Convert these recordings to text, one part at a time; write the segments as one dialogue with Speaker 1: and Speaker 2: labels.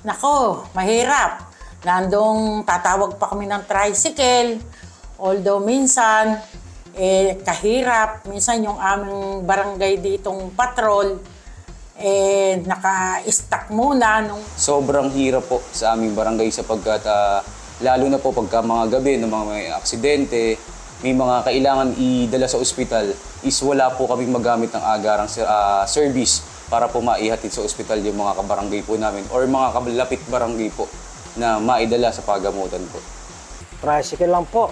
Speaker 1: Nako, mahirap. Nandong tatawag pa kami ng tricycle. Although minsan, kahirap. Minsan yung aming barangay ditong patrol, naka-stuck muna.
Speaker 2: Sobrang hirap po sa aming barangay sapagkat lalo na po pagka mga gabi ng mga may aksidente, may mga kailangan idala sa ospital, is wala po kaming magamit ng agarang service para po maihatid sa ospital yung mga kabarangay po namin or mga kabalapit barangay po na maidala sa pagamutan po.
Speaker 3: Tricycle lang po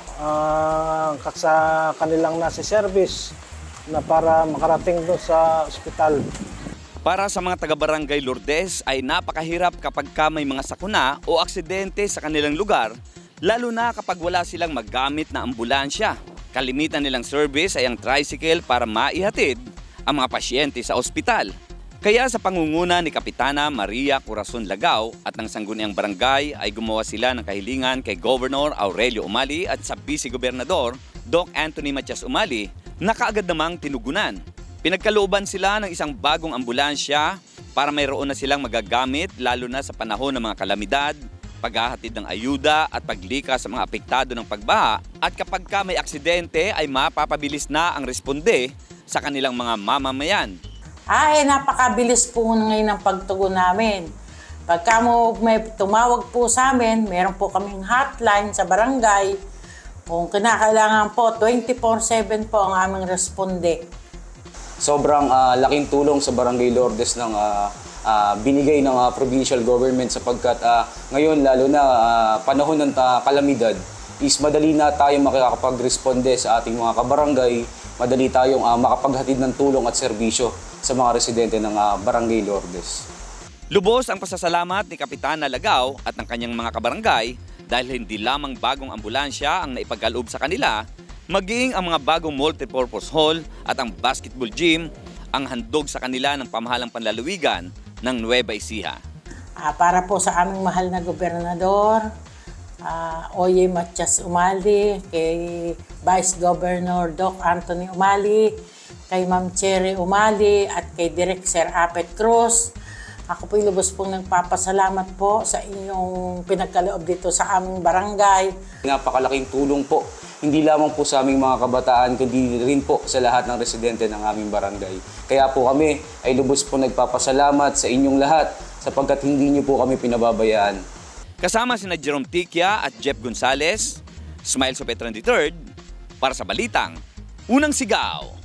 Speaker 3: sa kanilang nasa service na para makarating doon sa ospital.
Speaker 4: Para sa mga taga-barangay Lourdes ay napakahirap kapag may mga sakuna o aksidente sa kanilang lugar, lalo na kapag wala silang magamit na ambulansya. Kalimitan nilang service ay ang tricycle para maihatid ang mga pasyente sa ospital. Kaya sa pangunguna ni Kapitana Maria Corazon Lagao at ng sangguniang barangay ay gumawa sila ng kahilingan kay Governor Aurelio Umali at sa Vice Gobernador Doc Anthony Matias Umali na kaagad namang tinugunan. Pinagkalooban sila ng isang bagong ambulansya para mayroon na silang magagamit lalo na sa panahon ng mga kalamidad, paghahatid ng ayuda at paglikas sa mga apektado ng pagbaha at kapag may aksidente ay mapapabilis na ang responde sa kanilang mga mamamayan.
Speaker 1: Napakabilis po ngayon ng pagtugon namin. Pagka may tumawag po sa amin, meron po kaming hotline sa barangay. Kung kinakailangan po, 24/7 po ang aming responde.
Speaker 2: Sobrang laking tulong sa Barangay Lourdes ng binigay ng provincial government sapagkat ngayon lalo na panahon ng kalamidad is madali na tayong makakapag-responde sa ating mga kabarangay, madali tayong makapaghatid ng tulong at serbisyo sa mga residente ng Barangay Lourdes.
Speaker 4: Lubos ang pasasalamat ni Kapitana Lagao at ng kanyang mga kabarangay dahil hindi lamang bagong ambulansya ang naipagkaloob sa kanila, maging ang mga bagong multipurpose hall at ang basketball gym ang handog sa kanila ng pamahalang panlalawigan ng Nueva Ecija.
Speaker 1: Para po sa aming mahal na gobernador, Oye Matias Umali, kay Vice Governor Doc Anthony Umali, kay Ma'am Cherry Umali at kay Direk Sir Apet Cruz. Ako po'y lubos pong nagpapasalamat po sa inyong pinagkaloob dito sa aming barangay.
Speaker 2: Napakalaking tulong po, hindi lamang po sa aming mga kabataan, kundi rin po sa lahat ng residente ng aming barangay. Kaya po kami ay lubos po nagpapasalamat sa inyong lahat sapagkat hindi niyo po kami pinababayaan.
Speaker 4: Kasama sina Jerome Tiquia at Jeff Gonzalez, Smile Sopetron III, para sa Balitang Unang Sigaw.